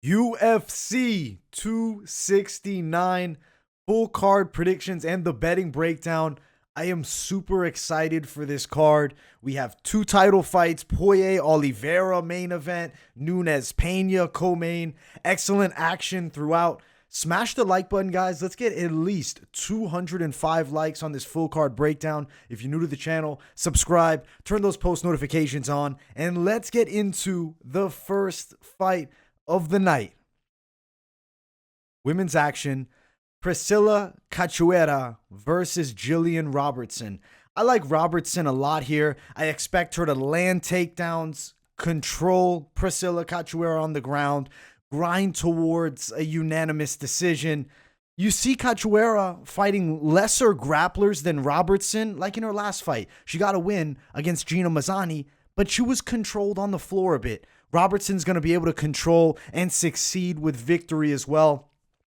UFC 269 full card predictions and the betting breakdown. I am super excited for this card. We have two title fights, Poirier, Oliveira main event, Nunes, Pena co-main. Excellent action throughout. Smash the like button, guys. Let's get at least 205 likes on this full card breakdown. If you're new to the channel, subscribe, turn those post notifications on, and let's get into the first fight of the night. Women's action. Priscila Cachoeira versus Gillian Robertson. I like Robertson a lot here. I expect her to land takedowns, control Priscila Cachoeira on the ground, grind towards a unanimous decision. You see Cachoeira fighting lesser grapplers than Robertson, like in her last fight. She got a win against Gina Mazzani, but she was controlled on the floor a bit. Robertson's going to be able to control and succeed with victory as well.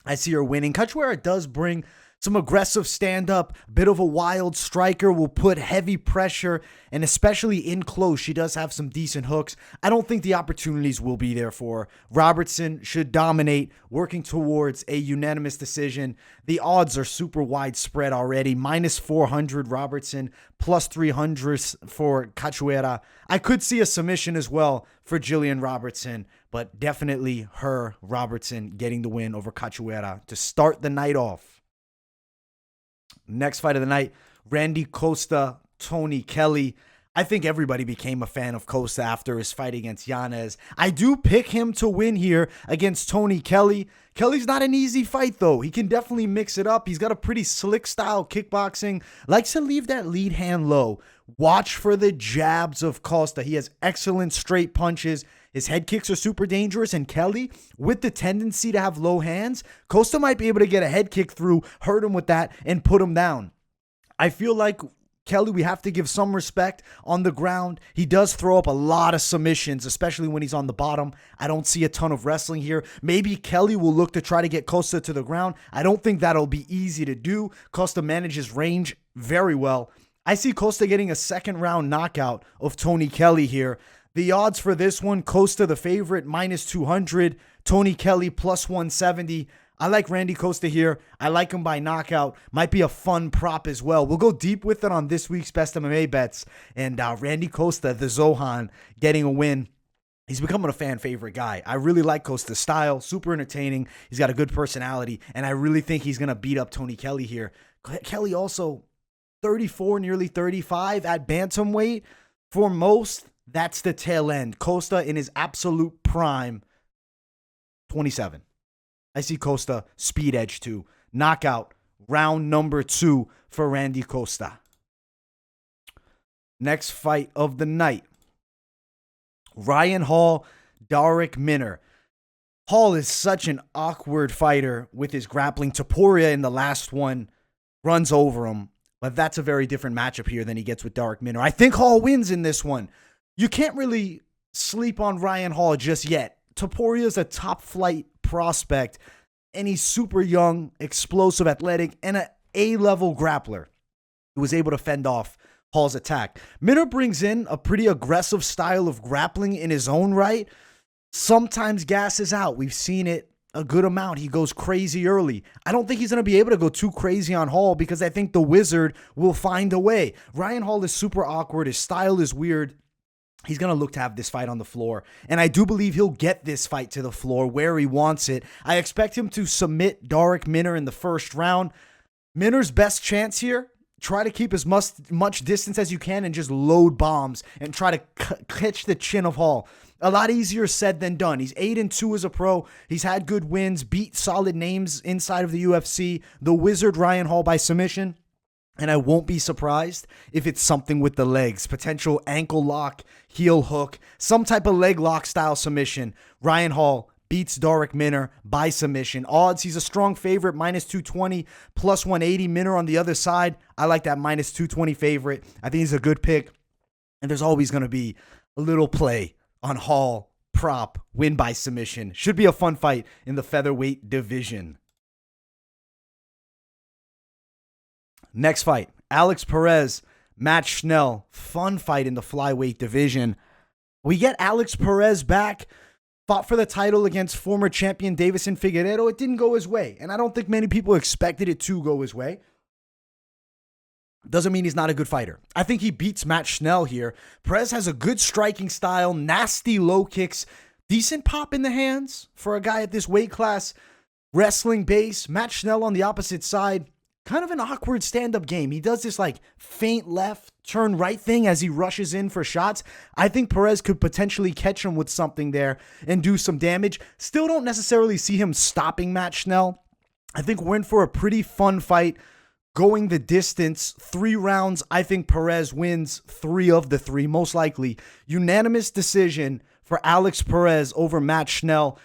I see her winning. Cachoeira does bring some aggressive stand-up, bit of a wild striker, will put heavy pressure, and especially in close, she does have some decent hooks. I don't think the opportunities will be there for her. Robertson should dominate, working towards a unanimous decision. The odds are super widespread already. Minus 400 Robertson, plus 300 for Cachoeira. I could see a submission as well for Gillian Robertson, but definitely her, Robertson, getting the win over Cachoeira to start the night off. Next fight of the night, Randy Costa, Tony Kelley. I think everybody became a fan of Costa after his fight against Yanez. I do pick him to win here against Tony Kelley. Kelley's not an easy fight, though. He can definitely mix it up. He's got a pretty slick style kickboxing. Likes to leave that lead hand low. Watch for the jabs of Costa. He has excellent straight punches. His head kicks are super dangerous, and Kelley, with the tendency to have low hands, Costa might be able to get a head kick through, hurt him with that, and put him down. I feel like Kelley, we have to give some respect on the ground. He does throw up a lot of submissions, especially when he's on the bottom. I don't see a ton of wrestling here. Maybe Kelley will look to try to get Costa to the ground. I don't think that'll be easy to do. Costa manages range very well. I see Costa getting a second round knockout of Tony Kelley here. The odds for this one, Costa the favorite, minus 200. Tony Kelley, plus 170. I like Randy Costa here. I like him by knockout. Might be a fun prop as well. We'll go deep with it on this week's Best MMA Bets. And Randy Costa, the Zohan, getting a win. He's becoming a fan favorite guy. I really like Costa's style. Super entertaining. He's got a good personality. And I really think he's going to beat up Tony Kelley here. Kelley also 34, nearly 35 at bantamweight. For most, that's the tail end. Costa in his absolute prime, 27. I see Costa speed edge too. Knockout, round number 2 for Randy Costa. Next fight of the night. Ryan Hall, Darrick Minner. Hall is such an awkward fighter with his grappling. Poirier in the last one runs over him. But that's a very different matchup here than he gets with Darrick Minner. I think Hall wins in this one. You can't really sleep on Ryan Hall just yet. Topuria is a top flight prospect, and he's super young, explosive, athletic, and an A-level grappler who was able to fend off Hall's attack. Minner brings in a pretty aggressive style of grappling in his own right. Sometimes gasses out. We've seen it a good amount. He goes crazy early. I don't think he's going to be able to go too crazy on Hall because I think the Wizard will find a way. Ryan Hall is super awkward. His style is weird. He's going to look to have this fight on the floor. And I do believe he'll get this fight to the floor where he wants it. I expect him to submit Darrick Minner in the first round. Minner's best chance here, try to keep as much distance as you can and just load bombs and try to catch the chin of Hall. A lot easier said than done. He's 8-2 as a pro. He's had good wins, beat solid names inside of the UFC. The Wizard, Ryan Hall, by submission. And I won't be surprised if it's something with the legs. Potential ankle lock, heel hook, some type of leg lock style submission. Ryan Hall beats Darrick Minner by submission. Odds, he's a strong favorite, minus 220, plus 180. Minner on the other side. I like that minus 220 favorite. I think he's a good pick. And there's always going to be a little play on Hall, prop, win by submission. Should be a fun fight in the featherweight division. Next fight, Alex Perez, Matt Schnell. Fun fight in the flyweight division. We get Alex Perez back Fought for the title against former champion Davison Figueiredo. It didn't go his way, and I don't think many people expected it to go his way. Doesn't mean he's not a good fighter. I think he beats Matt Schnell here. Perez has a good striking style, nasty low kicks, decent pop in the hands for a guy at this weight class. Wrestling base. Matt Schnell on the opposite side. Kind of an awkward stand-up game. He does this like feint left, turn right thing as he rushes in for shots. I think Perez could potentially catch him with something there and do some damage. Still don't necessarily see him stopping Matt Schnell. I think we're in for a pretty fun fight. Going the distance, 3 rounds. I think Perez wins 3 of the 3, most likely. Unanimous decision for Alex Perez over Matt Schnell.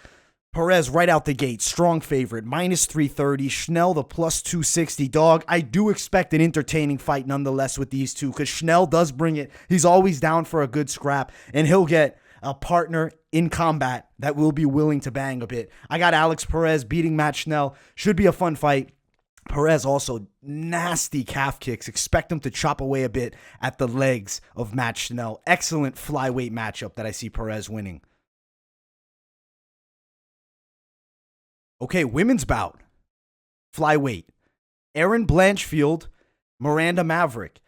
Perez right out the gate, strong favorite, -330. Schnell, the +260 dog. I do expect an entertaining fight nonetheless with these two because Schnell does bring it. He's always down for a good scrap, and he'll get a partner in combat that will be willing to bang a bit. I got Alex Perez beating Matt Schnell. Should be a fun fight. Perez also nasty calf kicks. Expect him to chop away a bit at the legs of Matt Schnell. Excellent flyweight matchup that I see Perez winning. Okay, women's bout. Flyweight. Erin Blanchfield, Miranda Maverick.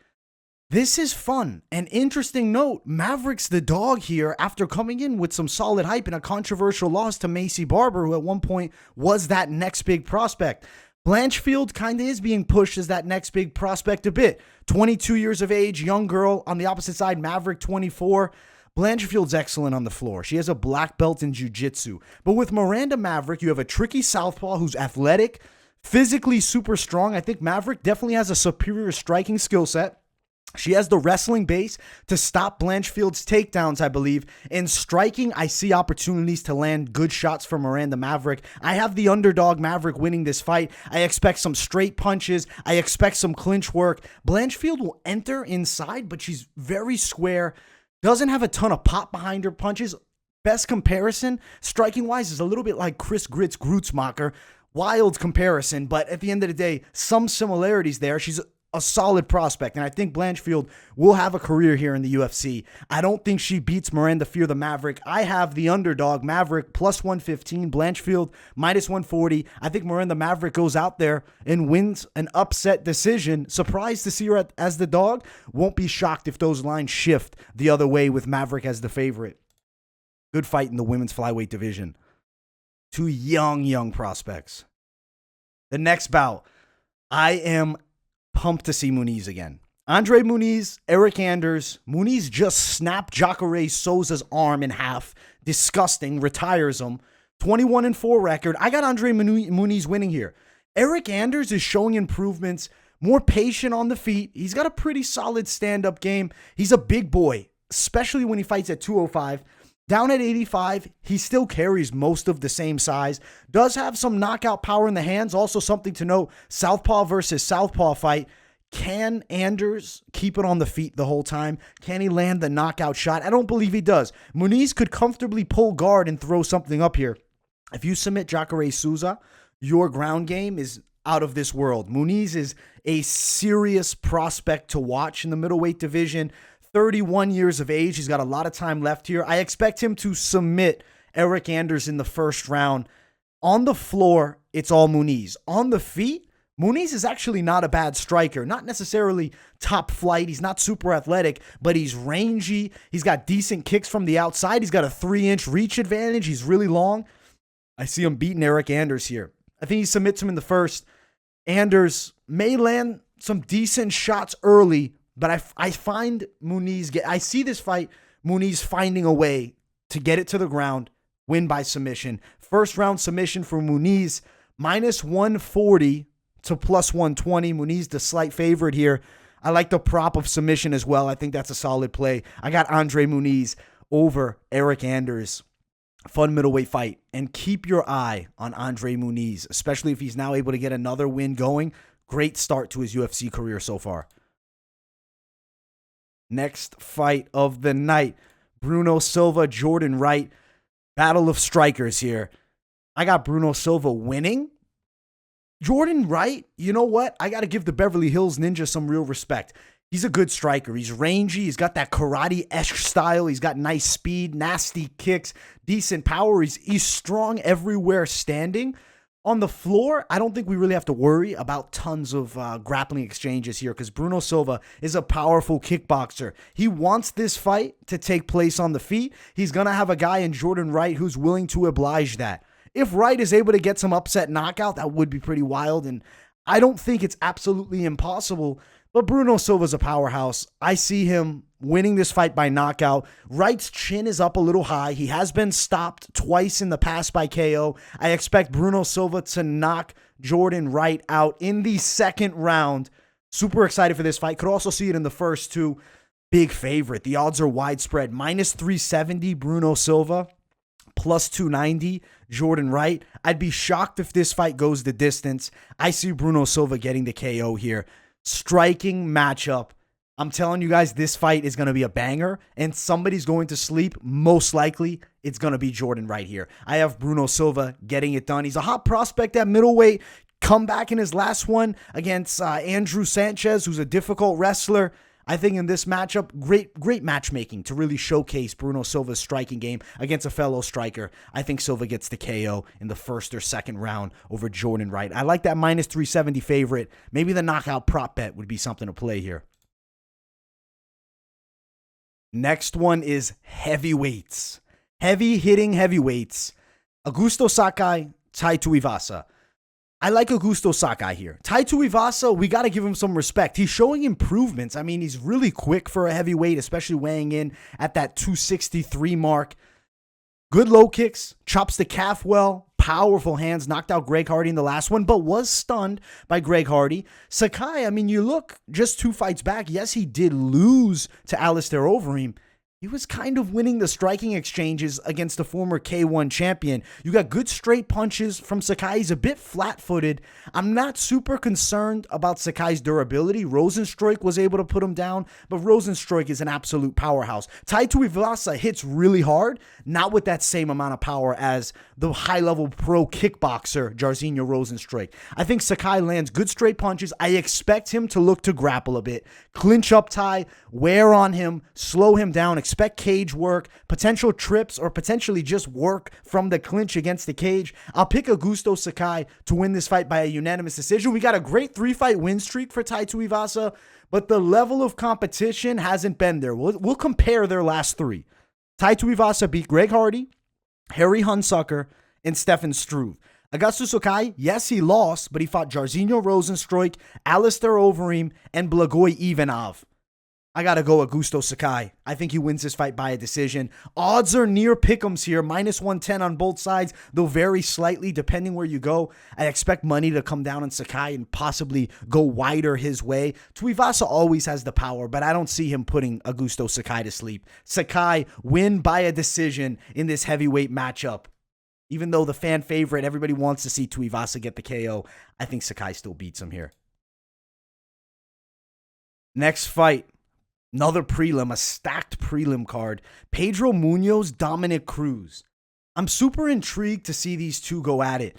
This is fun. An interesting note, Maverick's the dog here after coming in with some solid hype and a controversial loss to Macy Barber, who at one point was that next big prospect. Blanchfield kind of is being pushed as that next big prospect a bit. 22 years of age, young girl. On the opposite side, Maverick, 24. Blanchfield's excellent on the floor. She has a black belt in jiu-jitsu. But with Miranda Maverick, you have a tricky southpaw who's athletic, physically super strong. I think Maverick definitely has a superior striking skill set. She has the wrestling base to stop Blanchfield's takedowns, I believe. In striking, I see opportunities to land good shots for Miranda Maverick. I have the underdog Maverick winning this fight. I expect some straight punches. I expect some clinch work. Blanchfield will enter inside, but she's very square. Doesn't have a ton of pop behind her punches. Best comparison, striking-wise, is a little bit like Chris Grit's Grutzmacher. Wild comparison, but at the end of the day, some similarities there. She's a solid prospect, and I think Blanchfield will have a career here in the UFC. I don't think she beats Miranda Fear the Maverick. I have the underdog Maverick +115, Blanchfield -140. I think Miranda Maverick goes out there and wins an upset decision. Surprised to see her as the dog. Won't be shocked if those lines shift the other way with Maverick as the favorite. Good fight in the women's flyweight division. 2 young prospects. The next bout, I am pumped to see Muniz again. André Muniz, Eryk Anders. Muniz just snapped Jacare Souza's arm in half. Disgusting. Retires him. 21-4 record. I got André Muniz winning here. Eryk Anders is showing improvements. More patient on the feet. He's got a pretty solid stand-up game. He's a big boy, especially when he fights at 205. Down at 85, he still carries most of the same size. Does have some knockout power in the hands. Also something to note, southpaw versus southpaw fight. Can Anders keep it on the feet the whole time? Can he land the knockout shot? I don't believe he does. Muniz could comfortably pull guard and throw something up here. If you submit Jacare Souza, your ground game is out of this world. Muniz is a serious prospect to watch in the middleweight division. 31 years of age. He's got a lot of time left here. I expect him to submit Eryk Anders in the first round. On the floor, it's all Muniz. On the feet, Muniz is actually not a bad striker. Not necessarily top flight. He's not super athletic, but he's rangy. He's got decent kicks from the outside. He's got a 3-inch reach advantage. He's really long. I see him beating Eryk Anders here. I think he submits him in the first. Anders may land some decent shots early, but I find Muniz I see this fight, Muniz finding a way to get it to the ground, win by submission. First round submission for Muniz, -140 to +120. Muniz the slight favorite here. I like the prop of submission as well. I think that's a solid play. I got André Muniz over Eryk Anders. Fun middleweight fight. And keep your eye on André Muniz, especially if he's now able to get another win going. Great start to his UFC career so far. Next fight of the night, Bruno Silva, Jordan Wright. Battle of strikers here. I got Bruno Silva winning. Jordan Wright, you know what? I got to give the Beverly Hills Ninja some real respect. He's a good striker. He's rangy. He's got that karate-esque style. He's got nice speed, nasty kicks, decent power. He's strong everywhere standing. On the floor, I don't think we really have to worry about tons of grappling exchanges here because Bruno Silva is a powerful kickboxer. He wants this fight to take place on the feet. He's going to have a guy in Jordan Wright who's willing to oblige that. If Wright is able to get some upset knockout, that would be pretty wild, and I don't think it's absolutely impossible. But Bruno Silva's a powerhouse. I see him winning this fight by knockout. Wright's chin is up a little high. He has been stopped twice in the past by KO. I expect Bruno Silva to knock Jordan Wright out in the second round. Super excited for this fight. Could also see it in the first too. Big favorite. The odds are widespread. Minus 370 Bruno Silva. Plus 290 Jordan Wright. I'd be shocked if this fight goes the distance. I see Bruno Silva getting the KO here. Striking matchup. I'm telling you guys, this fight is going to be a banger, and somebody's going to sleep. Most likely, it's going to be Jordan Wright here. I have Bruno Silva getting it done. He's a hot prospect at middleweight. Come back in his last one against Andrew Sanchez, who's a difficult wrestler. I think in this matchup, great matchmaking to really showcase Bruno Silva's striking game against a fellow striker. I think Silva gets the KO in the first or second round over Jordan Wright. I like that minus 370 favorite. Maybe the knockout prop bet would be something to play here. Next one is heavyweights. Heavy-hitting heavyweights. Augusto Sakai, Tai Tuivasa. I like Augusto Sakai here. Tai Tuivasa, we got to give him some respect. He's showing improvements. I mean, he's really quick for a heavyweight, especially weighing in at that 263 mark. Good low kicks, chops the calf well, powerful hands, knocked out Greg Hardy in the last one, but was stunned by Greg Hardy. Sakai, I mean, you look just 2 fights back. Yes, he did lose to Alistair Overeem. He was kind of winning the striking exchanges against the former K1 champion. You got good straight punches from Sakai. He's a bit flat-footed. I'm not super concerned about Sakai's durability. Rosenstruik was able to put him down, but Rosenstruik is an absolute powerhouse. Tai Tuivasa hits really hard, not with that same amount of power as the high-level pro kickboxer Jairzinho Rosenstruik. I think Sakai lands good straight punches. I expect him to look to grapple a bit, clinch up Tai, wear on him, slow him down, expect cage work, potential trips, or potentially just work from the clinch against the cage. I'll pick Augusto Sakai to win this fight by a unanimous decision. We got a great 3-fight win streak for Tai Tuivasa, but the level of competition hasn't been there. We'll compare their last 3. Tai Tuivasa beat Greg Hardy, Harry Hunsucker, and Stefan Struve. Augusto Sakai, yes, he lost, but he fought Jairzinho Rosenstruik, Alistair Overeem, and Blagoy Ivanov. I got to go Augusto Sakai. I think he wins this fight by a decision. Odds are near pick'ems here. Minus 110 on both sides. They'll vary slightly depending where you go. I expect money to come down on Sakai and possibly go wider his way. Tuivasa always has the power, but I don't see him putting Augusto Sakai to sleep. Sakai win by a decision in this heavyweight matchup. Even though the fan favorite, everybody wants to see Tuivasa get the KO, I think Sakai still beats him here. Next fight. Another prelim, a stacked prelim card. Pedro Munhoz, Dominick Cruz. I'm super intrigued to see these two go at it.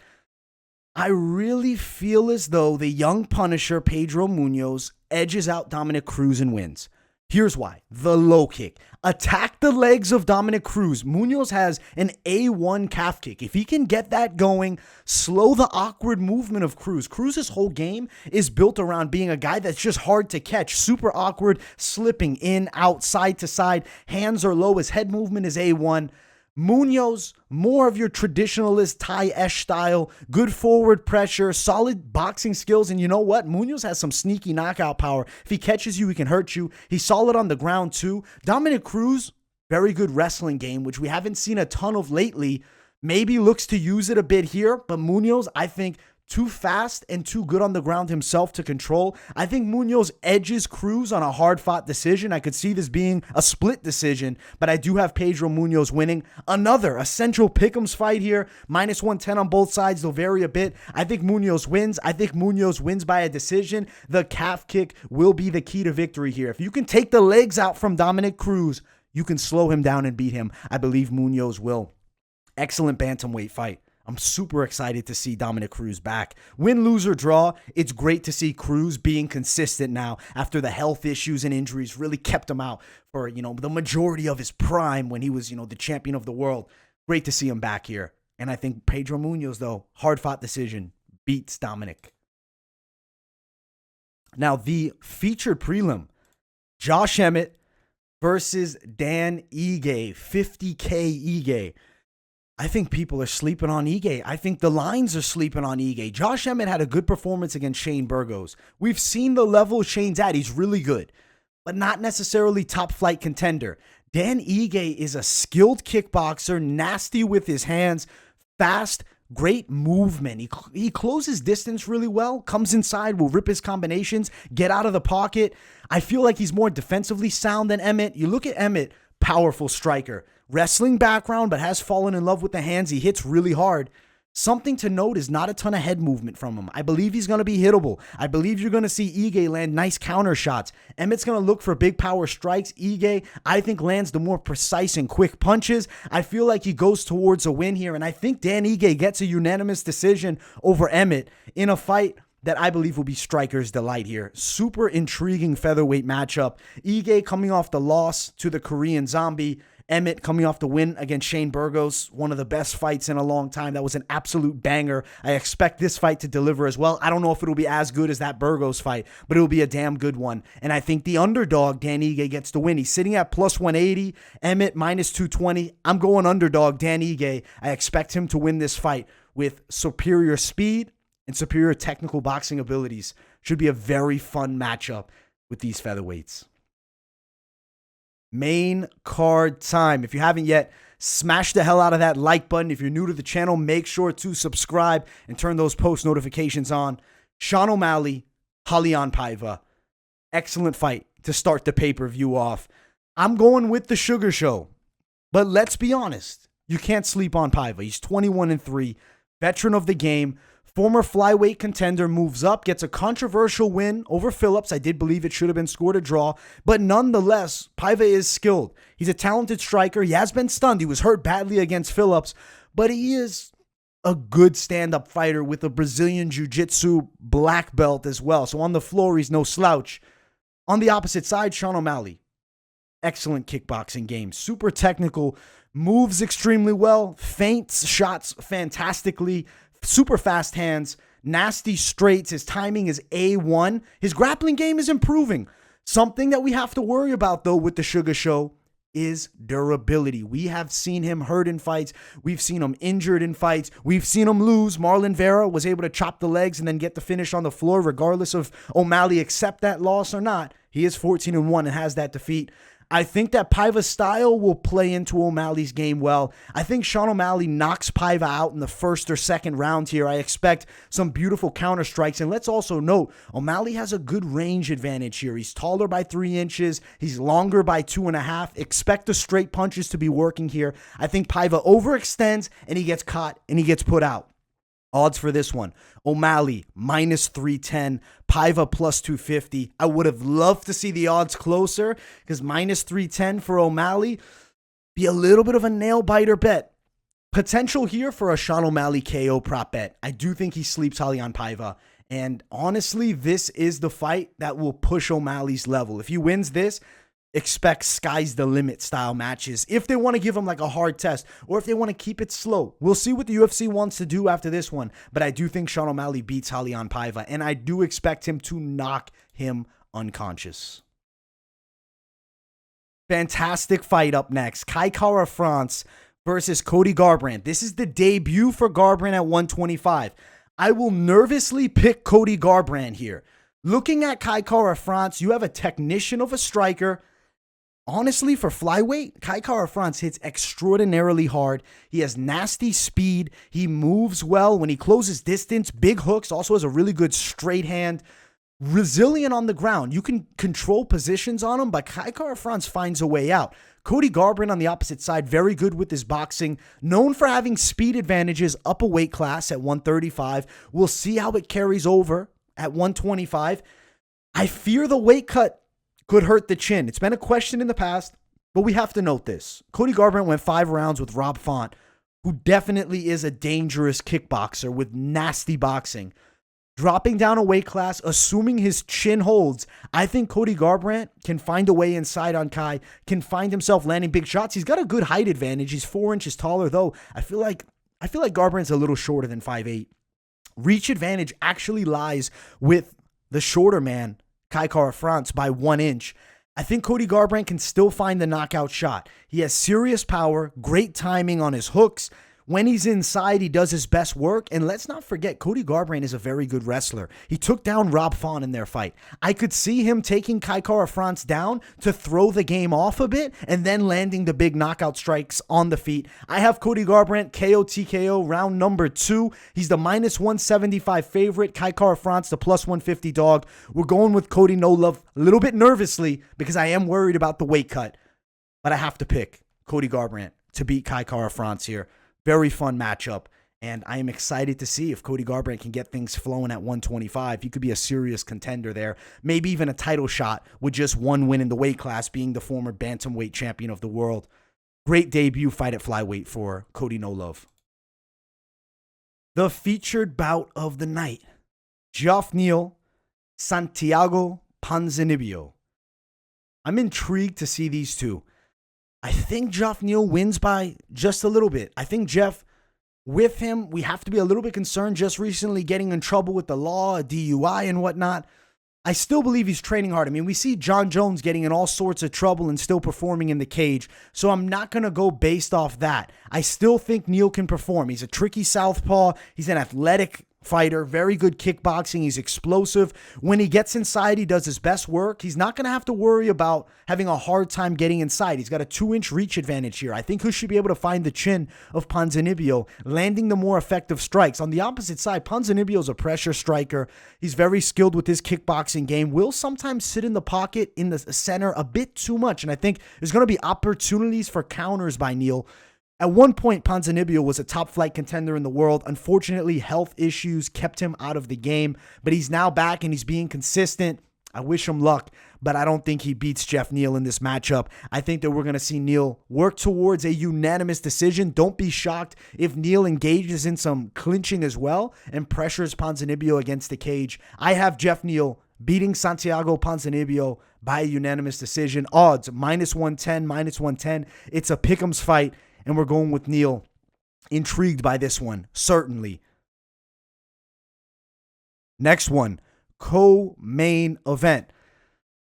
I really feel as though the young Punisher, Pedro Munhoz, edges out Dominick Cruz and wins. Here's why. The low kick. Attack the legs of Dominick Cruz. Munhoz has an A1 calf kick. If he can get that going, slow the awkward movement of Cruz. Cruz's whole game is built around being a guy that's just hard to catch. Super awkward, slipping in, out, side to side. Hands are low. His head movement is A1. Munhoz, more of your traditionalist Thai-esque style, good forward pressure, solid boxing skills, and you know what? Munhoz has some sneaky knockout power. If he catches you, he can hurt you. He's solid on the ground too. Dominick Cruz, very good wrestling game, which we haven't seen a ton of lately. Maybe looks to use it a bit here, but Munhoz, I think, too fast and too good on the ground himself to control. I think Munhoz edges Cruz on a hard-fought decision. I could see this being a split decision, but I do have Pedro Munhoz winning. Another essential pick'ems fight here. Minus 110 on both sides. They'll vary a bit. I think Munhoz wins. I think Munhoz wins by a decision. The calf kick will be the key to victory here. If you can take the legs out from Dominick Cruz, you can slow him down and beat him. I believe Munhoz will. Excellent bantamweight fight. I'm super excited to see Dominick Cruz back. Win, lose, or draw, it's great to see Cruz being consistent now after the health issues and injuries really kept him out for, the majority of his prime when he was, the champion of the world. Great to see him back here. And I think Pedro Munhoz, though, hard-fought decision, beats Dominick. Now, the featured prelim, Josh Emmett versus Dan Ige, 50K Ige. I think people are sleeping on Ige. I think the lines are sleeping on Ige. Josh Emmett had a good performance against Shane Burgos. We've seen the level Shane's at. He's really good, but not necessarily top flight contender. Dan Ige is a skilled kickboxer, nasty with his hands, fast, great movement. He closes distance really well, comes inside, will rip his combinations, get out of the pocket. I feel like he's more defensively sound than Emmett. You look at Emmett, powerful striker. Wrestling background, but has fallen in love with the hands. He hits really hard. Something to note is not a ton of head movement from him. I believe he's going to be hittable. I believe you're going to see Ige land nice counter shots. Emmett's going to look for big power strikes. Ige, I think, lands the more precise and quick punches. I feel like he goes towards a win here, and I think Dan Ige gets a unanimous decision over Emmett in a fight that I believe will be striker's delight here. Super intriguing featherweight matchup. Ige coming off the loss to the Korean Zombie. Emmett coming off the win against Shane Burgos, one of the best fights in a long time. That was an absolute banger. I expect this fight to deliver as well. I don't know if it'll be as good as that Burgos fight, but it'll be a damn good one. And I think the underdog, Dan Ige, gets the win. He's sitting at plus 180, Emmett minus 220. I'm going underdog, Dan Ige. I expect him to win this fight with superior speed and superior technical boxing abilities. Should be a very fun matchup with these featherweights. Main card time. If you haven't yet, smash the hell out of that like button. If you're new to the channel, make sure to subscribe and turn those post notifications on. Sean O'Malley, Julian Paiva. Excellent fight to start the pay-per-view off. I'm going with the Sugar Show, but let's be honest. You can't sleep on Paiva. He's 21-3, veteran of the game. Former flyweight contender moves up, gets a controversial win over Phillips. I did believe it should have been scored a draw, but nonetheless, Paiva is skilled. He's a talented striker. He has been stunned. He was hurt badly against Phillips, but he is a good stand-up fighter with a Brazilian Jiu-Jitsu black belt as well. So on the floor, he's no slouch. On the opposite side, Sean O'Malley. Excellent kickboxing game. Super technical. Moves extremely well. Feints shots fantastically. Super fast hands, nasty straights. His timing is A1. His grappling game is improving. Something that we have to worry about, though, with the Sugar Show is durability. We have seen him hurt in fights. We've seen him injured in fights. We've seen him lose. Marlon Vera was able to chop the legs and then get the finish on the floor, regardless of O'Malley accept that loss or not. He is 14-1 and has that defeat. I think that Paiva's style will play into O'Malley's game well. I think Sean O'Malley knocks Paiva out in the first or second round here. I expect some beautiful counter strikes. And let's also note, O'Malley has a good range advantage here. He's taller by 3 inches. He's longer by 2.5. Expect the straight punches to be working here. I think Paiva overextends and he gets caught and he gets put out. Odds for this one, O'Malley minus 310, Paiva plus 250. I would have loved to see the odds closer because minus 310 for O'Malley be a little bit of a nail biter bet. Potential here for a Sean O'Malley KO prop bet. I do think he sleeps Julian Paiva. And honestly, this is the fight that will push O'Malley's level. If he wins this, expect sky's the limit style matches if they want to give him like a hard test or if they want to keep it slow. We'll see what the UFC wants to do after this one, but I do think Sean O'Malley beats Julian Paiva, and I do expect him to knock him unconscious. Fantastic fight up next. Kai Kara France versus Cody Garbrandt. This is the debut for Garbrandt at 125. I will nervously pick Cody Garbrandt here. Looking at Kai Kara France, you have a technician of a striker. Honestly, for flyweight, Kai Kara France hits extraordinarily hard. He has nasty speed. He moves well when he closes distance. Big hooks. Also has a really good straight hand. Resilient on the ground. You can control positions on him, but Kai Kara France finds a way out. Cody Garbrandt on the opposite side, very good with his boxing. Known for having speed advantages up a weight class at 135. We'll see how it carries over at 125. I fear the weight cut could hurt the chin. It's been a question in the past, but we have to note this. Cody Garbrandt went 5 rounds with Rob Font. who definitely is a dangerous kickboxer with nasty boxing. Dropping down a weight class, assuming his chin holds, I think Cody Garbrandt can find a way inside on Kai, can find himself landing big shots. He's got a good height advantage. He's 4 inches taller, though. I feel like Garbrandt's a little shorter than 5'8". Reach advantage actually lies with the shorter man, Kai Kara-France, by 1 inch. I think Cody Garbrandt can still find the knockout shot. He has serious power, great timing on his hooks. When he's inside, he does his best work. And let's not forget, Cody Garbrandt is a very good wrestler. He took down Rob Font in their fight. I could see him taking Kai Kara-France down to throw the game off a bit and then landing the big knockout strikes on the feet. I have Cody Garbrandt KO TKO round number 2. He's the -175 favorite. Kai Kara-France, the +150 dog. We're going with Cody No Love a little bit nervously because I am worried about the weight cut. But I have to pick Cody Garbrandt to beat Kai Kara-France here. Very fun matchup, and I am excited to see if Cody Garbrandt can get things flowing at 125. He could be a serious contender there, maybe even a title shot with just one win in the weight class, being the former bantamweight champion of the world. Great debut fight at flyweight for Cody No Love. The featured bout of the night, Geoff Neal, Santiago Ponzinibbio. I'm intrigued to see these two. I think Geoff Neal wins by just a little bit. I think Jeff, with him, we have to be a little bit concerned, just recently getting in trouble with the law, a DUI and whatnot. I still believe he's training hard. I mean, we see John Jones getting in all sorts of trouble and still performing in the cage. So I'm not going to go based off that. I still think Neal can perform. He's a tricky southpaw. He's an athletic fighter, very good kickboxing. He's explosive. When he gets inside, he does his best work. He's not going to have to worry about having a hard time getting inside. He's got a 2-inch reach advantage here. I think he should be able to find the chin of Ponzinibbio, landing the more effective strikes. On the opposite side, Ponzinibbio's a pressure striker. He's very skilled with his kickboxing game, will sometimes sit in the pocket in the center a bit too much, and I think there's going to be opportunities for counters by Neal. At one point, Ponzinibbio was a top-flight contender in the world. Unfortunately, health issues kept him out of the game, but he's now back and he's being consistent. I wish him luck, but I don't think he beats Geoff Neal in this matchup. I think that we're going to see Neal work towards a unanimous decision. Don't be shocked if Neal engages in some clinching as well and pressures Ponzinibbio against the cage. I have Geoff Neal beating Santiago Ponzinibbio by a unanimous decision. Odds, -110, -110. It's a pick'ems fight. And we're going with Neal. Intrigued by this one, certainly. Next one, co-main event.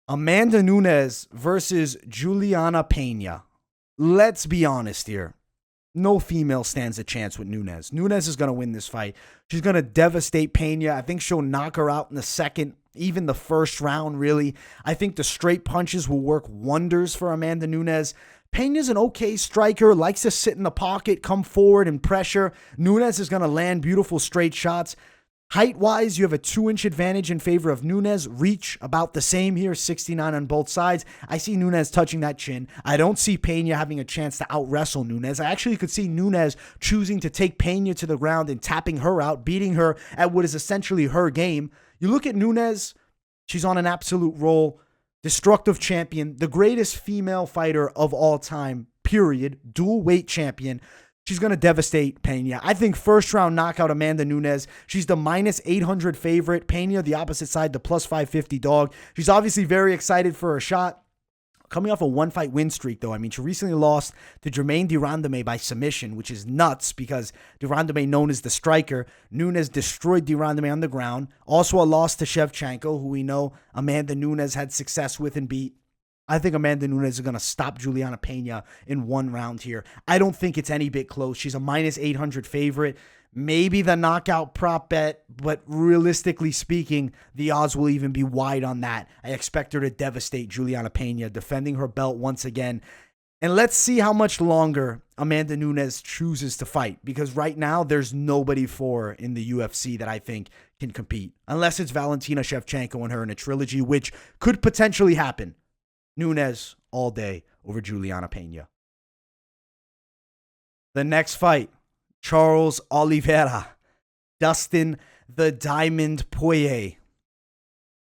Amanda Nunes versus Juliana Pena. Let's be honest here. No female stands a chance with Nunes. Nunes is going to win this fight. She's going to devastate Pena. I think she'll knock her out in the second, even the first round, really. I think the straight punches will work wonders for Amanda Nunes. Pena's an okay striker, likes to sit in the pocket, come forward and pressure. Nunes is going to land beautiful straight shots. Height-wise, you have a 2-inch advantage in favor of Nunes. Reach, about the same here, 69 on both sides. I see Nunes touching that chin. I don't see Pena having a chance to out-wrestle Nunes. I actually could see Nunes choosing to take Pena to the ground and tapping her out, beating her at what is essentially her game. You look at Nunes, she's on an absolute roll. Destructive champion, the greatest female fighter of all time, period. Dual weight champion. She's going to devastate Pena. I think first round knockout Amanda Nunes. She's the -800 favorite. Pena, the opposite side, the +550 dog. She's obviously very excited for her shot. Coming off a 1-fight win streak, though. I mean, she recently lost to Germaine de Randamie by submission, which is nuts because de Randamie, known as the striker, Nunes destroyed de Randamie on the ground. Also a loss to Shevchenko, who we know Amanda Nunes had success with and beat. I think Amanda Nunes is going to stop Juliana Pena in one round here. I don't think it's any bit close. She's a -800 favorite. Maybe the knockout prop bet, but realistically speaking, the odds will even be wide on that. I expect her to devastate Juliana Pena, defending her belt once again. And let's see how much longer Amanda Nunes chooses to fight, because right now there's nobody for her in the UFC that I think can compete, unless it's Valentina Shevchenko and her in a trilogy, which could potentially happen. Nunes all day over Juliana Pena. The next fight, Charles Oliveira, Dustin the Diamond Poirier.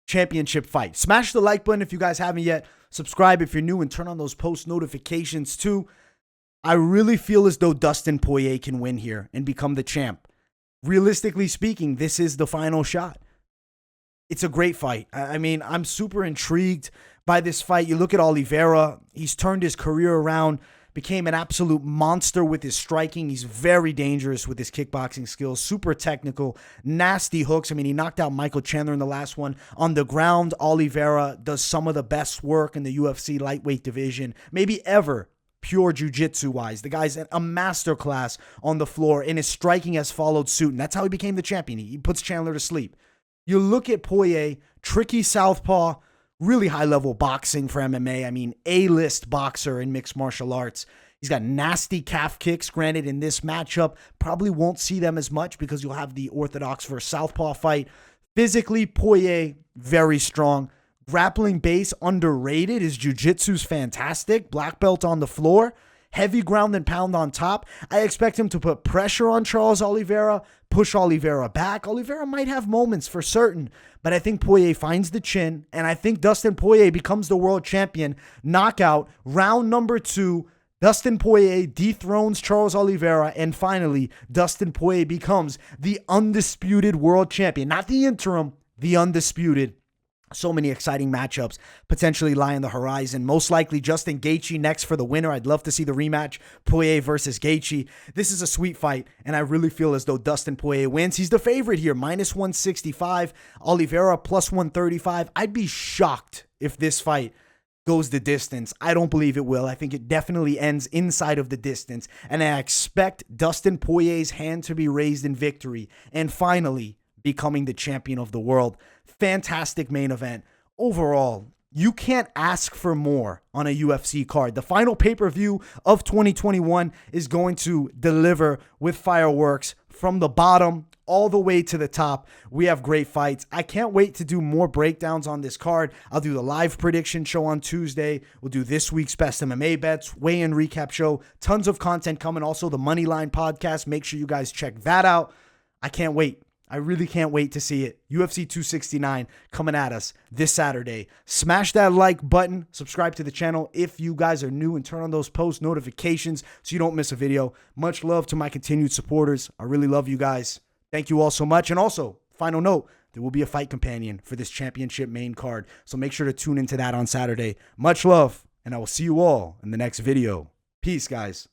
Championship fight. Smash the like button if you guys haven't yet. Subscribe if you're new and turn on those post notifications too. I really feel as though Dustin Poirier can win here and become the champ. Realistically speaking, this is the final shot. It's a great fight. I mean, I'm super intrigued by this fight. You look at Oliveira, he's turned his career around, became an absolute monster with his striking. He's very dangerous with his kickboxing skills, super technical, nasty hooks. I mean, he knocked out Michael Chandler in the last one. On the ground, Oliveira does some of the best work in the UFC lightweight division, maybe ever, pure jiu-jitsu-wise. The guy's a masterclass on the floor, and his striking has followed suit, and that's how he became the champion. He puts Chandler to sleep. You look at Poirier, tricky southpaw, really high-level boxing for MMA. I mean, A-list boxer in mixed martial arts. He's got nasty calf kicks. Granted, in this matchup, probably won't see them as much because you'll have the orthodox versus southpaw fight. Physically, Poirier, very strong. Grappling base, underrated. His jiu-jitsu's fantastic. Black belt on the floor. Heavy ground and pound on top. I expect him to put pressure on Charles Oliveira, push Oliveira back. Oliveira might have moments for certain, but I think Poirier finds the chin, and I think Dustin Poirier becomes the world champion. Knockout, round number 2. Dustin Poirier dethrones Charles Oliveira, and finally, Dustin Poirier becomes the undisputed world champion. Not the interim, the undisputed. So many exciting matchups potentially lie on the horizon. Most likely Justin Gaethje next for the winner. I'd love to see the rematch, Poirier versus Gaethje. This is a sweet fight, and I really feel as though Dustin Poirier wins. He's the favorite here, minus 165. Oliveira plus 135. I'd be shocked if this fight goes the distance. I don't believe it will. I think it definitely ends inside of the distance, and I expect Dustin Poirier's hand to be raised in victory, and finally becoming the champion of the world. Fantastic main event. Overall, you can't ask for more on a UFC card. The final pay-per-view of 2021 is going to deliver with fireworks from the bottom all the way to the top. We have great fights. I can't wait to do more breakdowns on this card. I'll do the live prediction show on Tuesday. We'll do this week's best MMA bets, weigh-in recap show. Tons of content coming. Also, the Moneyline podcast. Make sure you guys check that out. I can't wait. I really can't wait to see it. UFC 269 coming at us this Saturday. Smash that like button. Subscribe to the channel if you guys are new, and turn on those post notifications so you don't miss a video. Much love to my continued supporters. I really love you guys. Thank you all so much. And also, final note, there will be a fight companion for this championship main card, so make sure to tune into that on Saturday. Much love, and I will see you all in the next video. Peace, guys.